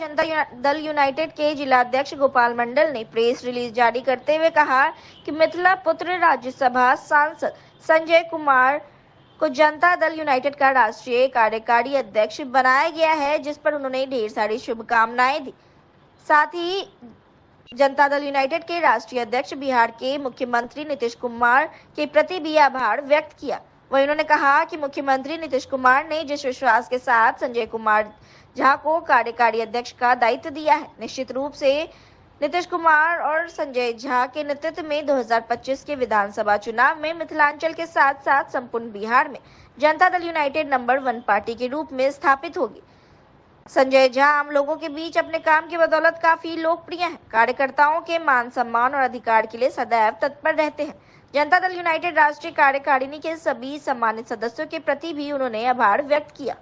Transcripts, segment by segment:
Janata Dal United के जिलाध्यक्ष गोपाल मंडल ने प्रेस रिलीज जारी करते हुए कहा कि मिथिला पुत्र राज्यसभा सांसद संजय कुमार को जनता दल यूनाइटेड का राष्ट्रीय कार्यकारी अध्यक्ष बनाया गया है, जिस पर उन्होंने ढेर सारी शुभकामनाएं दी। साथ ही जनता दल यूनाइटेड के राष्ट्रीय अध्यक्ष बिहार के मुख्यमंत्री नीतीश कुमार के प्रति भी आभार व्यक्त किया। वहीं उन्होंने कहा कि मुख्यमंत्री नीतीश कुमार ने जिस विश्वास के साथ संजय कुमार झा को कार्यकारी अध्यक्ष का दायित्व दिया है, निश्चित रूप से नीतीश कुमार और संजय झा के नेतृत्व में 2025 के विधानसभा चुनाव में मिथिलांचल के साथ साथ संपूर्ण बिहार में Janata Dal United number 1 party के रूप में स्थापित होगी। संजय झा आम लोगों के बीच अपने काम की बदौलत काफी लोकप्रिय हैं। कार्यकर्ताओं के मान सम्मान और अधिकार के लिए सदैव तत्पर रहते हैं। जनता दल यूनाइटेड राष्ट्रीय कार्यकारिणी के सभी सम्मानित सदस्यों के प्रति भी उन्होंने आभार व्यक्त किया।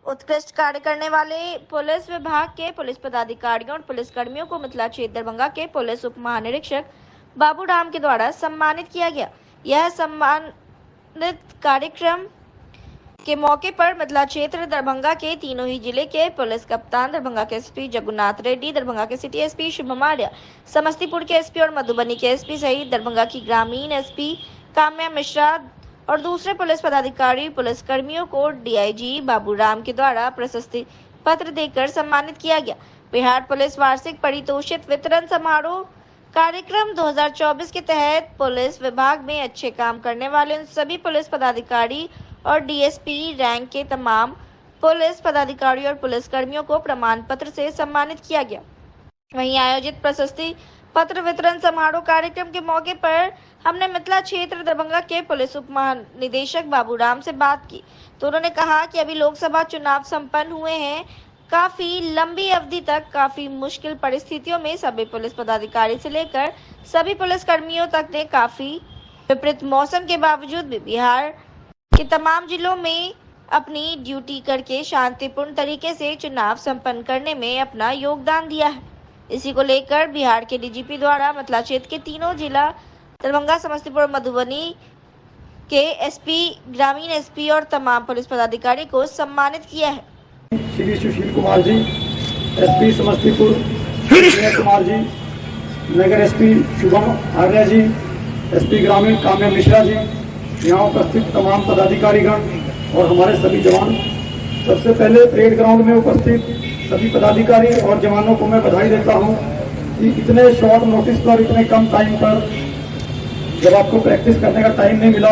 उत्कृष्ट कार्य करने वाले पुलिस विभाग के पुलिस पदाधिकारियों और पुलिस कर्मियों को मिथिला क्षेत्र दरभंगा के पुलिस उप महानिरीक्षक बाबू राम के द्वारा सम्मानित किया गया। यह सम्मानित कार्यक्रम के मौके पर मिथिला क्षेत्र दरभंगा के तीनों ही जिले के पुलिस कप्तान, दरभंगा के एसपी जगन्नाथ रेड्डी, दरभंगा के सिटी एसपी शुभम आर्या, समस्तीपुर के एसपी और मधुबनी के एसपी सहित दरभंगा की ग्रामीण एसपी काम्या मिश्रा और दूसरे पुलिस पदाधिकारी पुलिस कर्मियों को डीआईजी बाबू राम के द्वारा प्रशस्ति पत्र देकर सम्मानित किया गया। बिहार पुलिस वार्षिक परितोषित वितरण समारोह कार्यक्रम 2024 के तहत पुलिस विभाग में अच्छे काम करने वाले उन सभी पुलिस पदाधिकारी और डीएसपी रैंक के तमाम पुलिस पदाधिकारी और पुलिस कर्मियों को प्रमाण पत्र से सम्मानित किया गया। वहीं आयोजित प्रशस्ति पत्र वितरण समारोह कार्यक्रम के मौके पर हमने मिथिला क्षेत्र दरभंगा के पुलिस उप महानिदेशक बाबू राम से बात की, तो उन्होंने कहा कि अभी लोकसभा चुनाव संपन्न हुए हैं। काफी लंबी अवधि तक काफी मुश्किल परिस्थितियों में सभी पुलिस पदाधिकारी से लेकर सभी पुलिस कर्मियों तक ने काफी विपरीत मौसम के बावजूद भी बिहार के तमाम जिलों में अपनी ड्यूटी करके शांतिपूर्ण तरीके से चुनाव संपन्न करने में अपना योगदान दिया है। इसी को लेकर बिहार के डीजीपी द्वारा मिथिला क्षेत्र के तीनों जिला दरभंगा, समस्तीपुर, मधुबनी के एसपी, ग्रामीण एसपी और तमाम पुलिस पदाधिकारी को सम्मानित किया है। श्री सुशील कुमार जी, एसपी समस्तीपुर विनय कुमार जी, नगर एसपी शुभम आर्या जी, एसपी ग्रामीण काम्या मिश्रा जी, यहाँ उपस्थित तमाम पदाधिकारीगण और हमारे सभी जवान, सबसे पहले परेड ग्राउंड में उपस्थित सभी पदाधिकारी और जवानों को मैं बधाई देता हूँ कि इतने शॉर्ट नोटिस पर, इतने कम टाइम पर, जब आपको प्रैक्टिस करने का टाइम नहीं मिला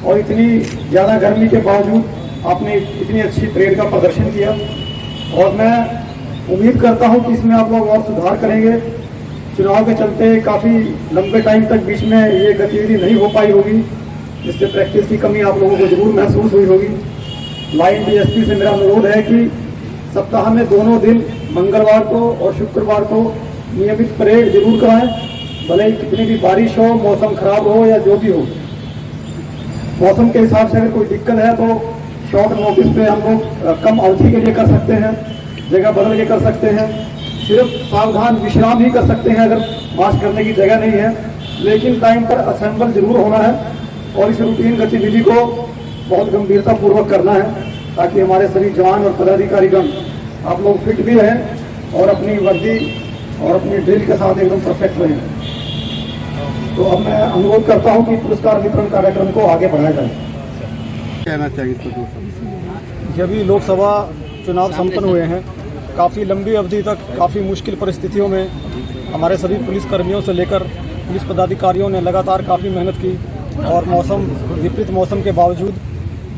और इतनी ज़्यादा गर्मी के बावजूद आपने इतनी अच्छी परेड का प्रदर्शन किया। और मैं उम्मीद करता हूँ कि इसमें आप लोग और सुधार करेंगे। चुनाव के चलते काफ़ी लंबे टाइम तक बीच में ये गतिविधि नहीं हो पाई होगी, जिससे प्रैक्टिस की कमी आप लोगों को जरूर महसूस हुई होगी। लाइन डीएसपी से मेरा अनुरोध है कि सप्ताह में दोनों दिन, मंगलवार को और शुक्रवार को नियमित परेड जरूर कराएं, भले ही कितनी भी बारिश हो, मौसम खराब हो या जो भी हो। मौसम के हिसाब से अगर कोई दिक्कत है तो शॉर्ट नोटिस पे हम लोग कम अवधि के लिए कर सकते हैं, जगह बदल के कर सकते हैं, सिर्फ सावधान विश्राम ही कर सकते हैं अगर मार्च करने की जगह नहीं है। लेकिन टाइम पर असेंबल जरूर होना है और इस रूटीन गतिविधि को बहुत गंभीरता पूर्वक करना है, ताकि हमारे सभी जवान और पदाधिकारीगण आप लोग फिट भी रहें और अपनी वर्दी और अपनी ड्रिल के साथ एकदम परफेक्ट रहें। तो अब मैं अनुरोध करता हूं कि पुरस्कार वितरण कार्यक्रम को आगे बढ़ाया जाए। कहना चाहिए जब भी लोकसभा चुनाव संपन्न हुए हैं, काफ़ी लंबी अवधि तक काफ़ी मुश्किल परिस्थितियों में हमारे सभी पुलिस कर्मियों से लेकर पुलिस पदाधिकारियों ने लगातार काफ़ी मेहनत की और विपरीत मौसम के बावजूद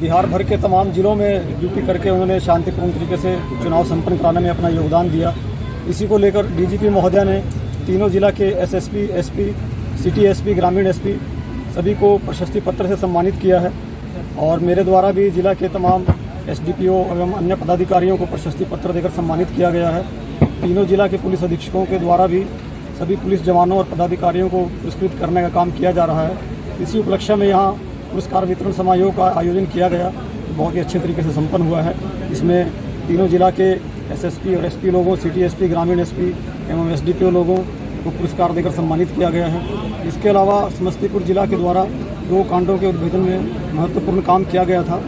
बिहार भर के तमाम जिलों में ड्यूटी करके उन्होंने शांतिपूर्ण तरीके से चुनाव संपन्न कराने में अपना योगदान दिया। इसी को लेकर डीजीपी महोदय ने तीनों जिला के एसएसपी, एसपी, सिटी एसपी, ग्रामीण एसपी सभी को प्रशस्ति पत्र से सम्मानित किया है और मेरे द्वारा भी जिला के तमाम एसडीपीओ एवं अन्य पदाधिकारियों को प्रशस्ति पत्र देकर सम्मानित किया गया है। तीनों जिला के पुलिस अधीक्षकों के द्वारा भी सभी पुलिस जवानों और पदाधिकारियों को पुरस्कृत करने का काम किया जा रहा है। इसी उपलक्ष्य में यहाँ पुरस्कार वितरण समारोह का आयोजन किया गया, तो बहुत ही अच्छे तरीके से संपन्न हुआ है। इसमें तीनों जिला के एसएसपी और एसपी लोगों, सिटी एसपी, ग्रामीण एसपी एवं एसडीपीओ लोगों को पुरस्कार देकर सम्मानित किया गया है। इसके अलावा समस्तीपुर जिला के द्वारा 2 कांडों के उद्भेदन में महत्वपूर्ण काम किया गया था।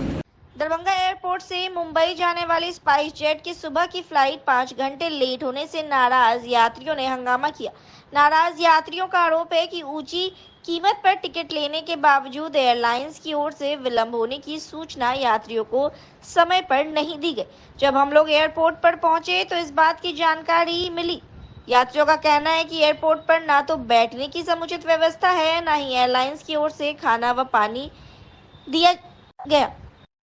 दरभंगा एयरपोर्ट एयरपोर्ट से मुंबई जाने वाली स्पाइस जेट की सुबह की फ्लाइट 5 घंटे लेट होने से नाराज यात्रियों ने हंगामा किया। नाराज यात्रियों का आरोप है कि ऊंची कीमत पर टिकट लेने के बावजूद एयरलाइंस की ओर से विलंब होने की सूचना यात्रियों को समय पर नहीं दी गई। जब हम लोग एयरपोर्ट पर पहुंचे तो इस बात की जानकारी मिली। यात्रियों का कहना है कि एयरपोर्ट पर ना तो बैठने की समुचित व्यवस्था है, ना ही एयरलाइंस की ओर से खाना व पानी दिया गया।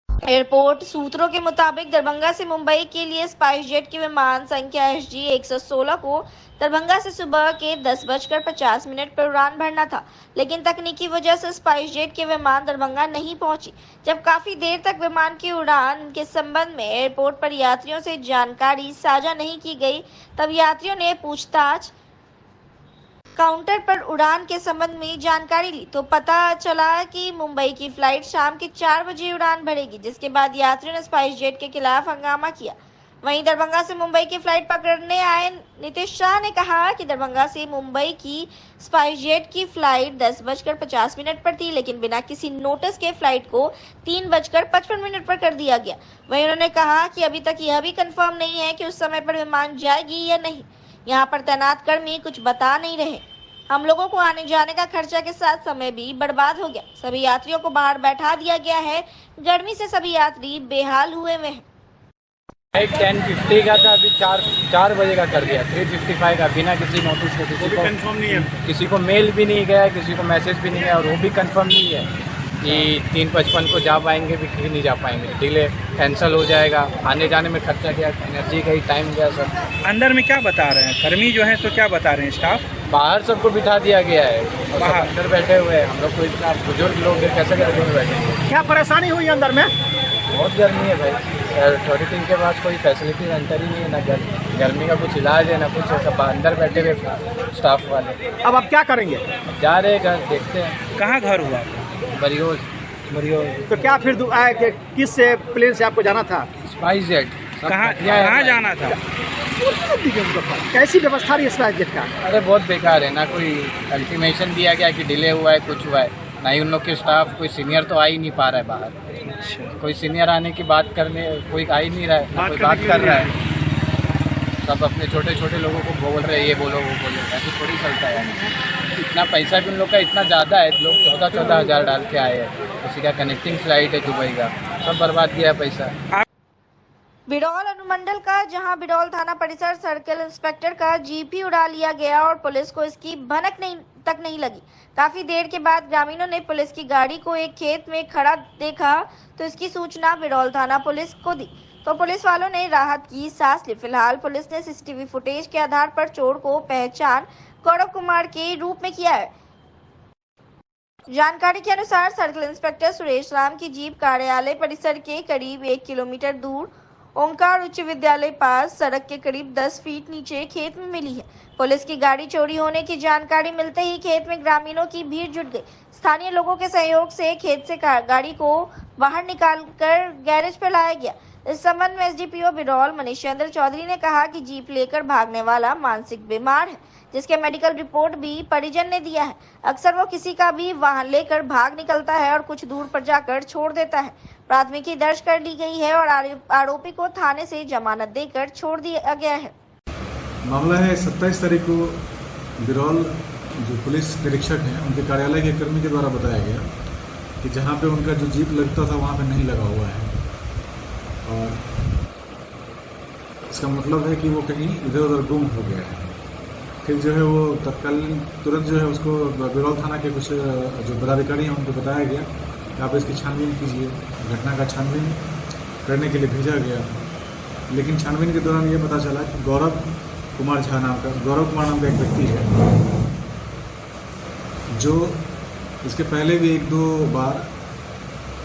एयरपोर्ट सूत्रों के मुताबिक दरभंगा से मुंबई के लिए स्पाइस जेट की विमान संख्या SG 116 को दरभंगा से सुबह के 10:50 पर उड़ान भरना था, लेकिन तकनीकी वजह से स्पाइस जेट के विमान दरभंगा नहीं पहुंची। जब काफी देर तक विमान की उड़ान के संबंध में एयरपोर्ट पर यात्रियों से जानकारी साझा नहीं की गई, तब यात्रियों ने पूछताछ काउंटर पर उड़ान के संबंध में जानकारी ली तो पता चला कि मुंबई की फ्लाइट शाम के 4 बजे उड़ान भरेगी, जिसके बाद यात्रियों ने स्पाइस जेट के खिलाफ हंगामा किया। वहीं दरभंगा से मुंबई की फ्लाइट पकड़ने आए नीतीश शाह ने कहा कि दरभंगा से मुंबई की स्पाइस जेट की फ्लाइट 10:50 पर थी, लेकिन बिना किसी नोटिस के फ्लाइट को 3:55 पर कर दिया गया। वहीं उन्होंने कहा कि अभी तक यह भी कंफर्म नहीं है कि उस समय पर विमान जाएगी या नहीं। यहाँ पर तैनात कर्मी कुछ बता नहीं रहे। हम लोगों को आने जाने का खर्चा के साथ समय भी बर्बाद हो गया। सभी यात्रियों को बाहर बैठा दिया गया है। गर्मी से सभी यात्री बेहाल हुए हैं। 10:50 का था, अभी 4 बजे का कर दिया। 3:55 का बिना किसी नोटिस के, किसी को कंफर्म नहीं है, किसी को मेल भी नहीं गया, किसी को मैसेज भी नहीं गया, और वो भी कंफर्म नहीं है कि 3:55 को जा पाएंगे भी कि नहीं जा पाएंगे। डिले कैंसिल हो जाएगा, आने जाने में खर्चा गया, एनर्जी गई, टाइम गया सब। अंदर में क्या बता रहे हैं कर्मी जो हैं, तो क्या बता रहे हैं स्टाफ? बाहर सबको बिठा दिया गया है और सब अंदर बैठे हुए हैं। हम लोग को इतना बुजुर्ग लोग हैं, कैसे करके में बैठेंगे? क्या परेशानी हुई अंदर में? बहुत गर्मी है भाई। अथॉरिटी के पास कोई फैसिलिटी एंटर ही नहीं है, ना गर्मी का कुछ इलाज है, ना कुछ है। सब अंदर बैठे हुए स्टाफ वाले। अब आप क्या करेंगे? जा रहे घर, देखते हैं। कहाँ घर हुआ? बरियोज। तो क्या फिर किस प्लेन से आपको जाना था? Spice jet. कहाँ जाना था? कैसी व्यवस्था रही स्पाइस जेट का? अरे बहुत बेकार है, ना कोई अल्टीमेशन दिया गया कि डिले हुआ है, कुछ हुआ है, ना ही उन लोग के स्टाफ। कोई सीनियर तो आ ही नहीं पा रहा है बाहर। कोई सीनियर आने की बात करने कोई आ ही नहीं रहा है, कोई बात कर रहा है। सब अपने छोटे छोटे लोगों को बोल रहे हैं, ये बोलो वो बोलो। ऐसे थोड़ी चलता है। इतना पैसा भी उन लोग का इतना ज़्यादा है, लोग 14-14 हज़ार डाल के आए हैं। किसी का कनेक्टिंग फ्लाइट है दुबई का, सब बर्बाद किया पैसा। बिरौल अनुमंडल का जहां बिरौल थाना परिसर सर्किल इंस्पेक्टर का जीप ही उड़ा लिया गया और पुलिस को इसकी भनक तक नहीं लगी। काफी देर के बाद ग्रामीणों ने पुलिस की गाड़ी को एक खेत में खड़ा देखा तो इसकी सूचना बिरौल थाना पुलिस को दी तो पुलिस वालों ने राहत की सांस ली। फिलहाल पुलिस ने सीसीटीवी फुटेज के आधार पर चोर को पहचान गौरव कुमार के रूप में किया है। जानकारी के अनुसार सर्किल इंस्पेक्टर सुरेश राम की जीप कार्यालय परिसर के करीब 1 किलोमीटर दूर ओंकार उच्च विद्यालय पास सड़क के करीब 10 फीट नीचे खेत में मिली है। पुलिस की गाड़ी चोरी होने की जानकारी मिलते ही खेत में ग्रामीणों की भीड़ जुट गई। स्थानीय लोगों के सहयोग से खेत से गाड़ी को बाहर निकालकर गैरेज पर लाया गया। इस संबंध में एसडीपीओ बिरौल मनीषचंद्र चौधरी ने कहा कि जीप लेकर भागने वाला मानसिक बीमार है, जिसके मेडिकल रिपोर्ट भी परिजन ने दिया है। अक्सर वो किसी का भी वाहन लेकर भाग निकलता है और कुछ दूर पर जाकर छोड़ देता है। प्राथमिकी दर्ज कर ली गई है और आरोपी को थाने से जमानत देकर छोड़ दिया गया है। मामला है 27 तारीख को बिरौल जो पुलिस निरीक्षक हैं उनके कार्यालय के कर्मी के द्वारा बताया गया कि जहां पे उनका जो जीप लगता था वहां पे नहीं लगा हुआ है, और इसका मतलब है कि वो कहीं इधर उधर गुम हो गया है। फिर जो है वो तत्कालीन तुरंत जो है उसको बिरौल थाना के कुछ जो पदाधिकारी हैं उनको बताया गया कि आप इसकी छानबीन कीजिए। घटना का छानबीन करने के लिए भेजा गया, लेकिन छानबीन के दौरान ये पता चला कि गौरव कुमार नाम का एक व्यक्ति है जो इसके पहले भी 1-2 बार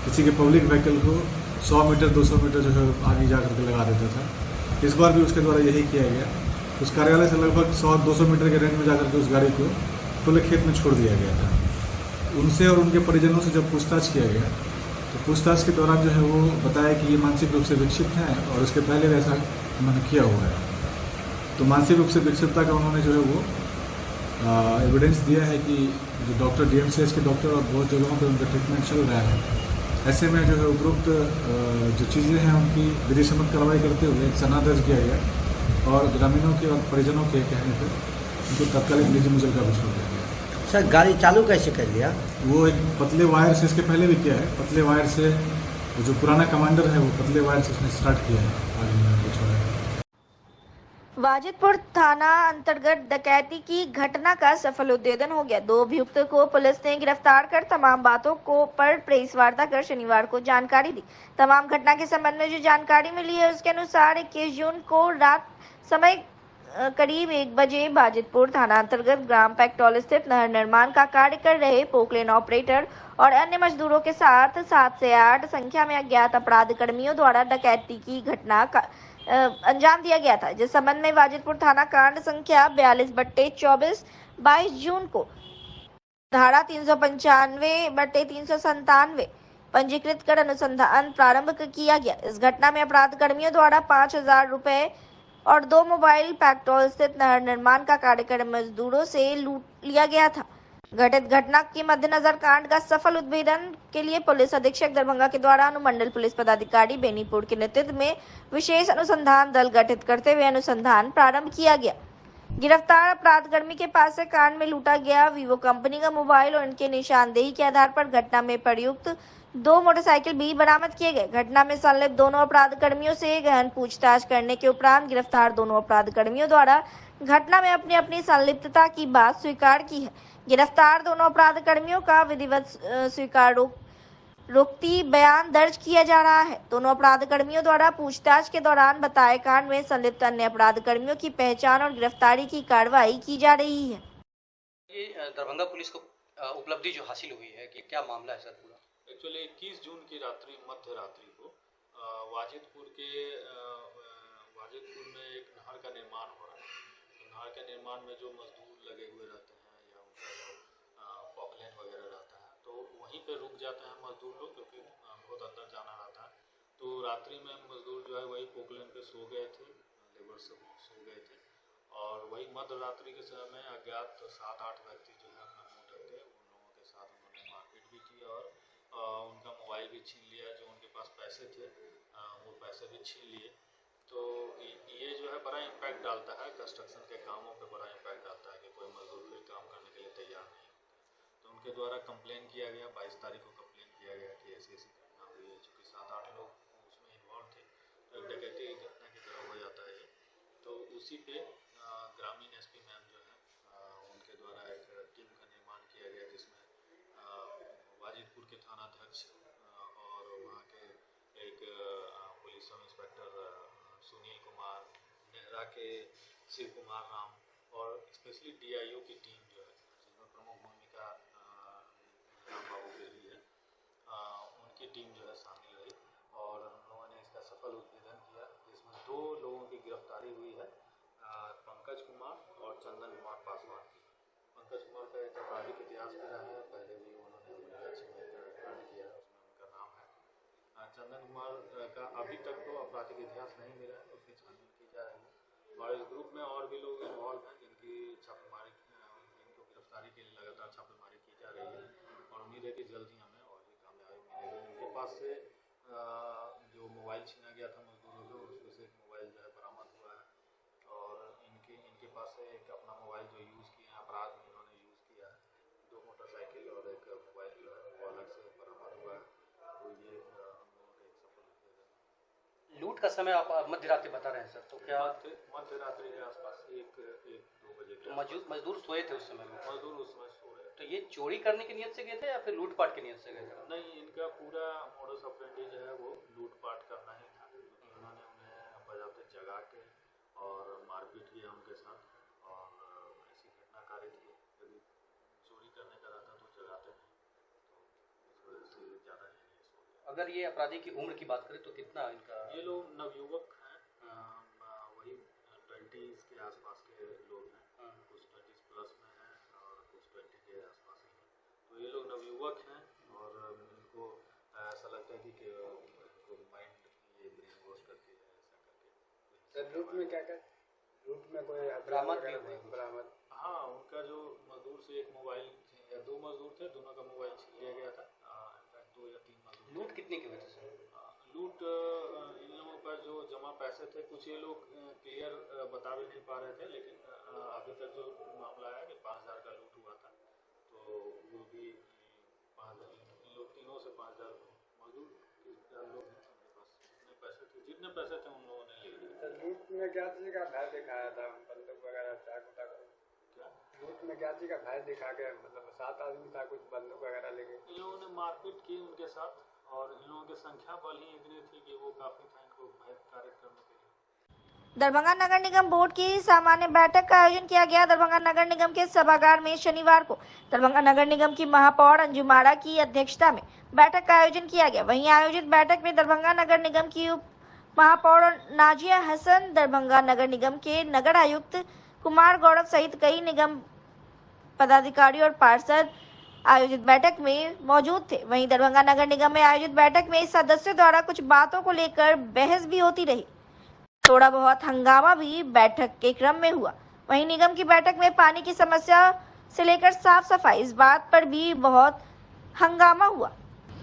किसी के पब्लिक व्हीकल को 100 मीटर 200 मीटर जो है आगे जा करके लगा देता था। इस बार भी उसके द्वारा यही किया गया। उस कार्यालय से लगभग 100-200 मीटर के रेंज में जाकर के उस गाड़ी को खुले खेत में छोड़ दिया गया था। उनसे और उनके परिजनों से जब पूछताछ किया गया तो पूछताछ के दौरान जो है वो बताया कि ये मानसिक रूप से विक्षिप्त हैं और उसके पहले भी ऐसा उन्होंने किया हुआ है। तो मानसिक रूप से विक्षिप्तता का उन्होंने जो है वो एविडेंस दिया है कि जो डॉक्टर DMCH के डॉक्टर और बहुत जगहों पर उनका ट्रीटमेंट चल रहा है, ऐसे में जो है उपरोक्त जो चीज़ें हैं उनकी विधि सम्मत कार्रवाई करते हुए एक सना दर्ज किया गया और ग्रामीणों के और परिजनों के कहने पर उनको तत्कालिक निजी मुचलका भी छोड़ दिया गया। सर गाड़ी चालू कैसे कर लिया? वो एक पतले वायर से इसके पहले भी किया है, पतले वायर से जो पुराना कमांडर है वो पतले वायर से उसने स्टार्ट किया है, आगे में कुछ छोड़ा है। वाजिदपुर थाना अंतर्गत डकैती की घटना का सफल उद्भेदन हो गया। 2 अभियुक्तों को पुलिस ने गिरफ्तार कर तमाम बातों को पर प्रेस वार्ता कर शनिवार को जानकारी दी। तमाम घटना के संबंध में जो जानकारी मिली है उसके अनुसार 21 जून को रात समय करीब 1 बजे वाजिदपुर थाना अंतर्गत ग्राम पैकटोल स्थित नहर निर्माण का कार्य कर रहे पोकलेन ऑपरेटर और अन्य मजदूरों के साथ 7 से 8 संख्या में अज्ञात अपराध कर्मियों द्वारा डकैती की घटना का अंजाम दिया गया था, जिस संबंध में वाजिदपुर थाना कांड संख्या 42/24 22 जून को धारा 395/397 पंजीकृत कर अनुसंधान प्रारंभ किया गया। इस घटना में अपराध कर्मियों द्वारा 5,000 रुपए और 2 मोबाइल पैकटोल स्थित नहर निर्माण का कार्य कर मजदूरों से लूट लिया गया था। घटित घटना के मद्देनजर कांड का सफल उद्भेदन के लिए पुलिस अधीक्षक दरभंगा के द्वारा अनुमंडल पुलिस पदाधिकारी बेनीपुर के नेतृत्व में विशेष अनुसंधान दल गठित करते हुए अनुसंधान प्रारंभ किया गया। गिरफ्तार अपराधकर्मी के पास से कांड में लूटा गया वीवो कंपनी का मोबाइल और इनके निशानदेही के आधार पर घटना में प्रयुक्त 2 मोटरसाइकिल भी बरामद किए गए। घटना में संलिप्त दोनों अपराधकर्मियों से गहन पूछताछ करने के उपरांत गिरफ्तार दोनों अपराधकर्मियों द्वारा घटना में अपनी अपनी संलिप्तता की बात स्वीकार की है। गिरफ्तार दोनों अपराधकर्मियों का विधिवत स्वीकारोक्ति बयान दर्ज किया जा रहा है। दोनों अपराधकर्मियों द्वारा पूछताछ के दौरान बताए कांड में संलिप्त अन्य अपराधकर्मियों की पहचान और गिरफ्तारी की कार्रवाई की जा रही है। ये दरभंगा पुलिस को उपलब्धि जो हासिल हुई है कि क्या मामला है सर पूरा? एक्चुअली 21 जून की रात्रि मध्य रात्रि को वाजिदपुर में एक नहर का निर्माण हो रहा है। तो नहर के निर्माण में जो मजदूर लगे हुए रहते हैं या उनका जो पॉकलेन वगैरह रहता है तो वहीं पे रुक जाते हैं मजदूर लोग, क्योंकि बहुत अंदर जाना रहता है। तो रात्रि में मजदूर जो है वही पॉकलेन पे सो गए थे, लेबर सब सो गए थे और वही मध्य रात्रि के समय में अज्ञात 7-8 व्यक्ति जो है अपना मुँह ढक के उन लोगों के साथ उन्होंने मारपीट भी की और उनका मोबाइल भी छीन लिया। जो उनके पास पैसे थे वो पैसे भी छीन लिए। तो ये जो है बड़ा इम्पैक्ट डालता है, कंस्ट्रक्शन के कामों पे बड़ा इम्पैक्ट डालता है कि कोई मजदूर फिर काम करने के लिए तैयार नहीं होता। तो उनके द्वारा कंप्लेन किया गया, 22 तारीख को कंप्लेन किया गया कि ऐसी ऐसी घटना हुई है। चूँकि 7-8 लोग उसमें इन्वॉल्व थे तो एक डकैती की घटना की तरह हो जाता है। तो उसी पे ग्रामीण SP मैम जो है उनके द्वारा एक टीम का निर्माण किया गया, जिसमें वाजिदपुर के थानाध्यक्ष और वहाँ के एक police sub inspector Sunil Kumar, Nehra के शिव कुमार राम और स्पेशली DIO की टीम जो है जिसमें प्रमुख भूमिका राम बाबू की रही है, उनकी टीम जो है शामिल रही और हम लोगों ने इसका सफल उद्भेदन किया, जिसमें 2 लोगों की गिरफ्तारी हुई है, पंकज कुमार और चंदन कुमार पासवान की। पंकज कुमार का एक आपराधिक इतिहास भी रहा है, पहले भी उन्होंने कांड किया, उसमें उनका नाम है। चंदन कुमार का अभी तक तो आपराधिक इतिहास नहीं मिला है, उसकी छानबीन की जा रही है और इस ग्रुप में और भी लोग इन्वॉल्व हैं जिनकी छापेमारी इनको गिरफ्तारी के लिए लगातार छापेमारी की जा रही है और उम्मीद है कि जल्द ही हमें और भी कामयाबी मिलेगी। इनके पास से जो मोबाइल छीना गया था मजदूरों को, उसमें से एक मोबाइल जो है बरामद हुआ है और इनके पास से एक अपना मोबाइल जो यूज़ किए हैं अपराध में इन्होंने यूज़ किया है, 2 मोटरसाइकिल और एक मोबाइल जो है वो अलग से बरामद हुआ है। तो ये लूट का समय आप मध्य रात्रि बता रहे हैं सर, तो क्या मध्य रात्रि के आसपास 1-2 बजे तो मजदूर सोए थे उस समय में? मजदूर उस समय सोए। तो ये चोरी करने की नियत से गए थे या फिर लूटपाट की नियत से गए थे? नहीं, इनका पूरा मोडस ऑपरेंडी जो है वो लूटपाट करना ही था। उन्होंने उन्हें बजाते जगा के और मारपीट किया उनके साथ और ऐसी घटना कार्य की। यदि चोरी करने का रहता तो जगाते नहीं, तो इस वजह से ज़्यादा नहीं सो गया। अगर ये अपराधी की उम्र की बात करें तो कितना इनका? ये लोग नवयुवक हैं, वही 20s के आसपास के लोग हैं, कुछ 20 प्लस में हैं और कुछ 20 के आसपास ही हैं। तो ये लोग नवयुवक हैं और इनको ऐसा लगता है कि इनको माइंड ये ब्रेन वॉश करके ऐसा करके। सर लूट में क्या क्या लूट में कोई बरामद भी हुए? बरामद, हाँ, उनका जो मजदूर से एक मोबाइल या 2 मजदूर थे, दोनों का मोबाइल छीन लिया गया था। 2 या 3 मजदूर लूट कितनी की वजह से? लूट इन लोगों पर जो जमा पैसे थे कुछ ये लोग क्लियर बता भी नहीं पा रहे थे, लेकिन अभी तक जो मामला है कि 5,000 का लूट हुआ था, तो वो भी 5,000 लोग, 3 से 5,000 मौजूद लोग हैं उनके पास जितने पैसे थे उन लोगों ने ले लिए। लूट में क्या चीज़ का भय दिखाया था? बंदूक वगैरह चाकू ताकू? लूट में क्या चीज़ का भय दिखा के, मतलब 7 आदमी था, कुछ बंदूक वगैरह लेके इन लोगों ने मारपीट की उनके साथ, और इन लोगों की संख्या बल ही इतनी थी कि वो काफ़ी था इनको भय कार्य करने के लिए। दरभंगा नगर निगम बोर्ड की सामान्य बैठक का आयोजन किया गया। दरभंगा नगर निगम के सभागार में शनिवार को दरभंगा नगर निगम की महापौर अंजू माड़ा की अध्यक्षता में बैठक का आयोजन किया गया। वहीं आयोजित बैठक में दरभंगा नगर निगम की उप महापौर नाजिया हसन, दरभंगा नगर निगम के नगर आयुक्त कुमार गौरव सहित कई निगम पदाधिकारी और पार्षद आयोजित बैठक में मौजूद थे। वहीं दरभंगा नगर निगम में आयोजित बैठक में सदस्यों द्वारा कुछ बातों को लेकर बहस भी होती रही। थोड़ा बहुत हंगामा भी बैठक के क्रम में हुआ। वहीं निगम की बैठक में पानी की समस्या से लेकर साफ सफाई, इस बात पर भी बहुत हंगामा हुआ।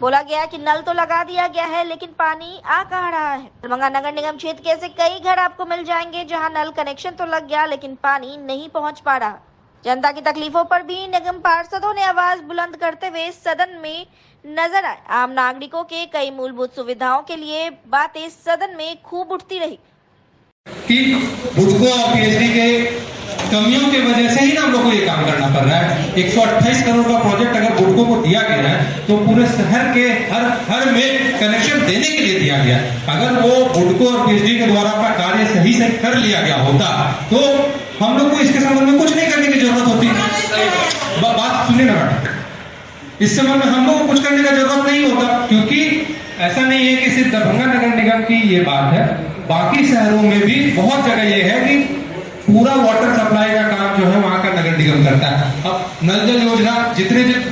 बोला गया कि नल तो लगा दिया गया है, लेकिन पानी आ कहाँ रहा है। दरभंगा नगर निगम क्षेत्र के ऐसे कई घर आपको मिल जाएंगे जहां नल कनेक्शन तो लग गया, लेकिन पानी नहीं पहुंच पा रहा। जनता की तकलीफों पर भी निगम पार्षदों ने आवाज बुलंद करते हुए सदन में नजर आए। आम नागरिकों के कई मूलभूत सुविधाओं के लिए बातें सदन में खूब उठती रही कि बुडको और पीएचडी के कमियों की वजह से ही ना हम लोग को ये काम करना पड़ रहा है। 128 करोड़ का प्रोजेक्ट अगर बुडको को दिया गया है तो पूरे शहर के हर में कनेक्शन देने के लिए दिया गया। अगर वो बुडको और पीएचडी के द्वारा का कार्य सही से कर लिया गया होता तो हम लोग को इसके संबंध में कुछ नहीं करने की जरूरत होती। बात सुनिए ना, इस संबंध में हम लोग को कुछ करने का जरूरत नहीं होता, क्योंकि ऐसा नहीं है कि सिर्फ दरभंगा नगर निगम की ये बात है, बाकी शहरों में भी बहुत जगह ये है कि पूरा वाटर सप्लाई का काम जो है वहां का नगर निगम करता है। अब नल जल योजना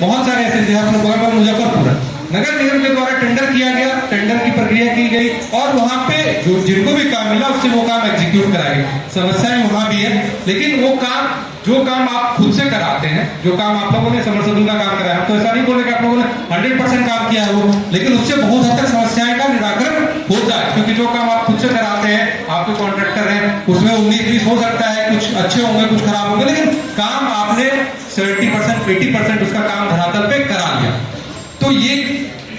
बहुत सारे ऐसे जगह मुजफ्फरपुर नगर निगम के द्वारा टेंडर किया गया, टेंडर की प्रक्रिया की गई और वहां पे जिनको भी काम मिला उससे वो काम एग्जीक्यूट कराया गया। समस्याएं वहां भी है, लेकिन वो काम जो काम आप खुद से कराते हैं, जो काम आप लोगों ने समरसदूल का काम कराया, तो ऐसा नहीं बोले कि आप लोगों ने 100% काम किया है वो, लेकिन उससे बहुत हद तक समस्याएं का निराकरण होता है। क्योंकि जो काम आप खुद से कराते हैं, आपके कॉन्ट्रैक्टर हैं, उसमें 19-20 हो सकता है, कुछ अच्छे होंगे कुछ खराब होंगे, लेकिन काम आपने 70% 80% उसका काम धरातल पे करा लिया। तो ये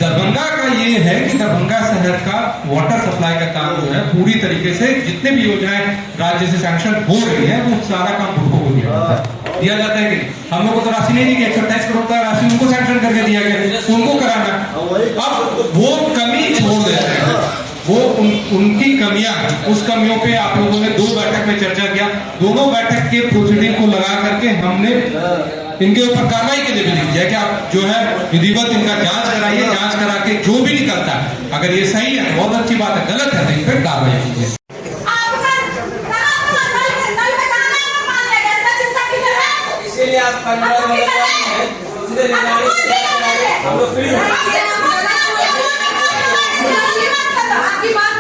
दरभंगा का ये है कि दरभंगा शहर का वाटर सप्लाई का काम जो है पूरी तरीके से जितने भी योजनाएं राज्य से सैंक्शन हो रही है वो सारा काम बुडको को दिया जाता है कि हम लोग को तो राशि नहीं दी, 128 करोड़ का राशि उनको सैंक्शन करके दिया गया, उनको कराना। अब वो कमी छोड़ देते हैं, वो उनकी कमियां, उस कमियों पे आप लोगों ने 2 बैठक में चर्चा किया। दोनों बैठक के प्रोसीडिंग को लगा करके हमने इनके ऊपर कार्रवाई के लिए भी लिख दिया कि आप जो है विधिवत इनका जांच कराइए, जांच करा के जो भी निकलता है, अगर ये सही है बहुत अच्छी बात है, गलत है तो इन पर कार्रवाई कीजिए। इसीलिए आप आपकी बात